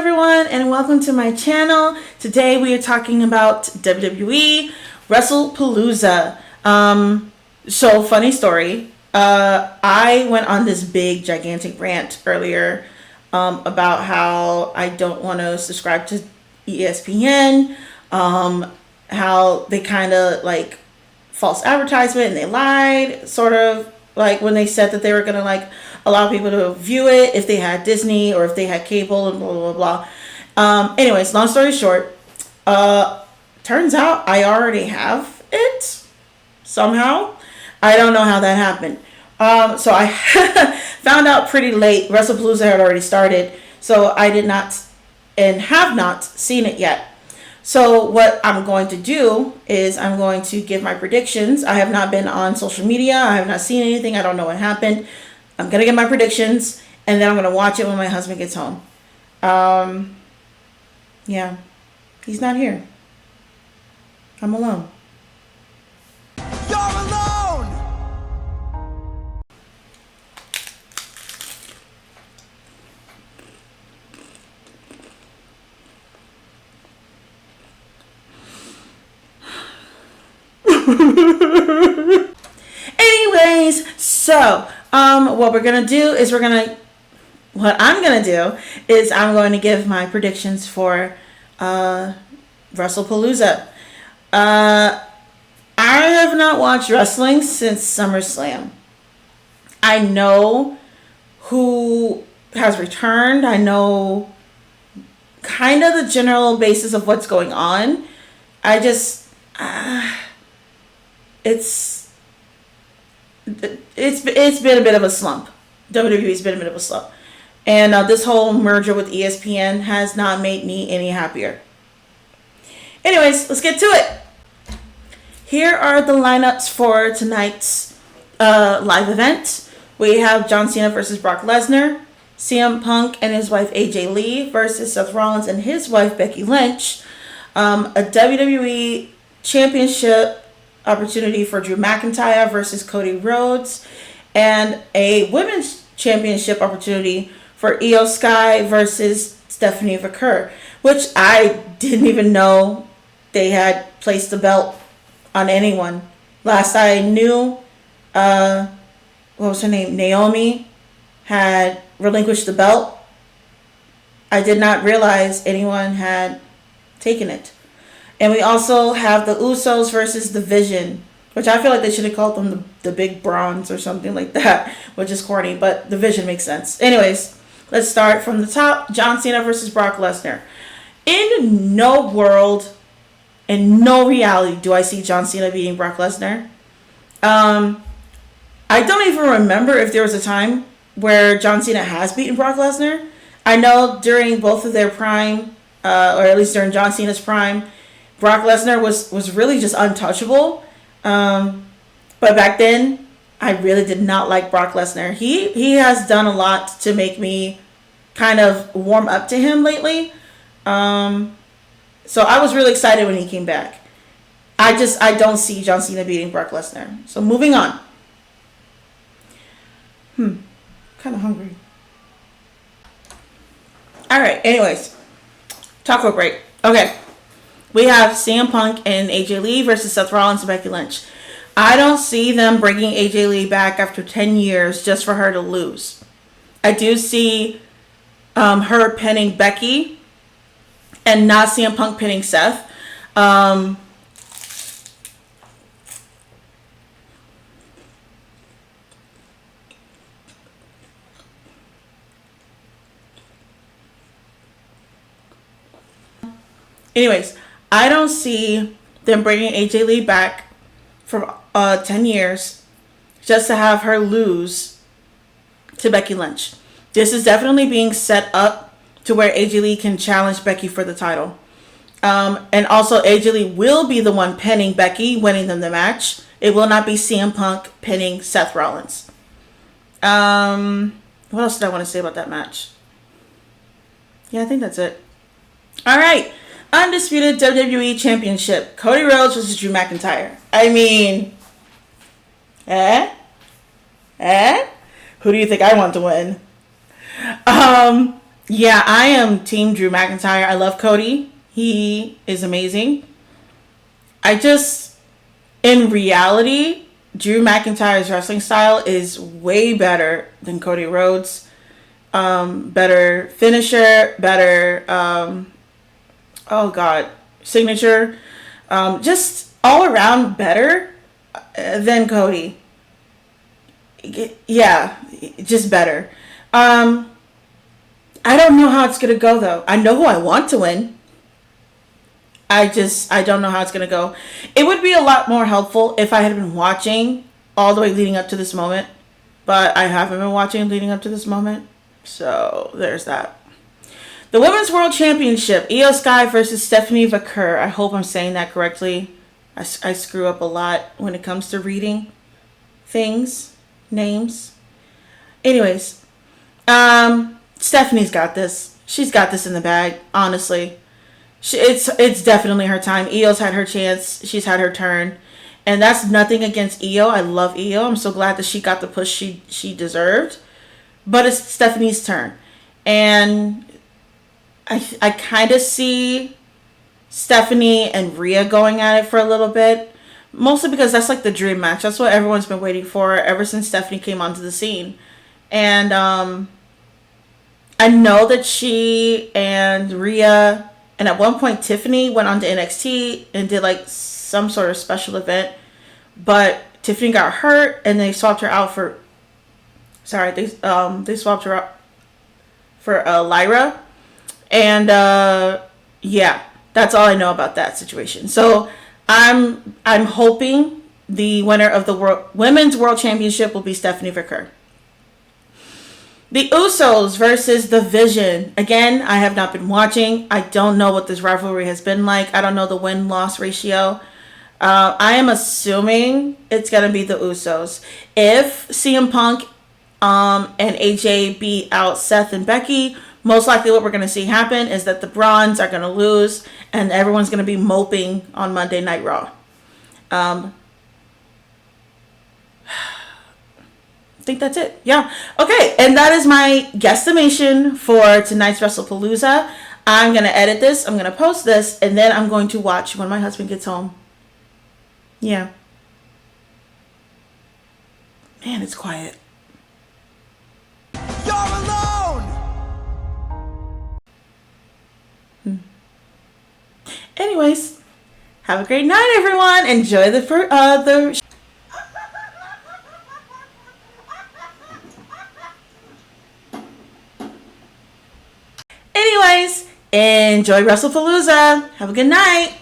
everyone, and welcome to my channel. Today we are talking about WWE Wrestlepalooza. So funny story. I went on this big gigantic rant earlier about how I don't want to subscribe to ESPN, how they kind of like false advertisement and they lied, sort of like when they said that they were gonna like allow people to view it if they had Disney or if they had cable and blah blah blah. Anyways, long story short, turns out I already have it somehow. I don't know how that happened. So I found out pretty late. Wrestlepalooza had already started, so I did not and have not seen it yet. So what I'm going to do is I'm going to give my predictions. I have not been on social media. I have not seen anything. I don't know what happened. I'm going to get my predictions, and then I'm going to watch it when my husband gets home. Yeah, he's not here. I'm alone. You're alone! Anyways, so what we're gonna do is what I'm gonna do is I'm going to give my predictions for Wrestlepalooza. I have not watched wrestling since SummerSlam. I know who has returned. I know kind of the general basis of what's going on. I just it's been a bit of a slump. WWE's been a bit of a slump. And this whole merger with ESPN has not made me any happier. Anyways, let's get to it. Here are the lineups for tonight's live event. We have John Cena versus Brock Lesnar, CM Punk and his wife AJ Lee versus Seth Rollins and his wife Becky Lynch, a WWE Championship opportunity for Drew McIntyre versus Cody Rhodes, and a Women's Championship opportunity for Io Sky versus Stephanie Vaquer, which I didn't even know they had placed the belt on anyone. Last I knew, what was her name? Naomi had relinquished the belt. I did not realize anyone had taken it. And we also have the Usos versus the Vision, which I feel like they should have called them the Big Bronze or something like that, which is corny, but the Vision makes sense. Anyways, let's start from the top. John Cena versus Brock Lesnar. In no world, in no reality do I see John Cena beating Brock Lesnar. I don't even remember if there was a time where John Cena has beaten Brock Lesnar. I know during both of their prime, or at least during John Cena's prime, Brock Lesnar was really just untouchable. But back then, I really did not like Brock Lesnar. He has done a lot to make me kind of warm up to him lately. So I was really excited when he came back. I don't see John Cena beating Brock Lesnar. So moving on. Kind of hungry. All right. Anyways, taco break. Okay. We have CM Punk and AJ Lee versus Seth Rollins and Becky Lynch. I don't see them bringing AJ Lee back after 10 years just for her to lose. I do see her pinning Becky and not CM Punk pinning Seth. Anyways, I don't see them bringing AJ Lee back for 10 years just to have her lose to Becky Lynch. This is definitely being set up to where AJ Lee can challenge Becky for the title. And also AJ Lee will be the one pinning Becky, winning them the match. It will not be CM Punk pinning Seth Rollins. What else did I want to say about that match? Yeah, I think that's it. All right. Undisputed WWE Championship. Cody Rhodes versus Drew McIntyre. I mean, Who do you think I want to win? Yeah, I am Team Drew McIntyre. I love Cody. He is amazing. I just, in reality, Drew McIntyre's wrestling style is way better than Cody Rhodes. Better finisher, better, oh God, signature. Just all around better than Cody. Yeah, just better. I don't know how it's going to go, though. I know who I want to win. I don't know how it's going to go. It would be a lot more helpful if I had been watching all the way leading up to this moment. But I haven't been watching leading up to this moment. So there's that. The Women's World Championship. Io Sky versus Stephanie Vaquer. I hope I'm saying that correctly. I screw up a lot when it comes to reading things, names. Anyways, Stephanie's got this. She's got this in the bag, honestly. It's definitely her time. Io's had her chance. She's had her turn. And that's nothing against Io. I love Io. I'm so glad that she got the push she deserved. But it's Stephanie's turn. And I kind of see Stephanie and Rhea going at it for a little bit. Mostly because that's like the dream match. That's what everyone's been waiting for ever since Stephanie came onto the scene. And I know that she and Rhea, and at one point Tiffany went on to NXT and did like some sort of special event. But Tiffany got hurt and they swapped her out for... Sorry, they swapped her out for Lyra. And yeah, that's all I know about that situation. So I'm hoping the winner of the Women's World Championship will be Stephanie Vaquer. The Usos versus The Vision. Again, I have not been watching. I don't know what this rivalry has been like. I don't know the win-loss ratio. I am assuming it's going to be the Usos. If CM Punk and AJ beat out Seth and Becky, most likely what we're going to see happen is that the Brawns are going to lose and everyone's going to be moping on Monday Night Raw. I think that's it. Yeah. Okay. And that is my guesstimation for tonight's Wrestlepalooza. I'm going to edit this. I'm going to post this. And then I'm going to watch when my husband gets home. Yeah. Man, it's quiet. You're alone! Anyways, have a great night, everyone. Enjoy the Anyways, enjoy Wrestlepalooza. Have a good night.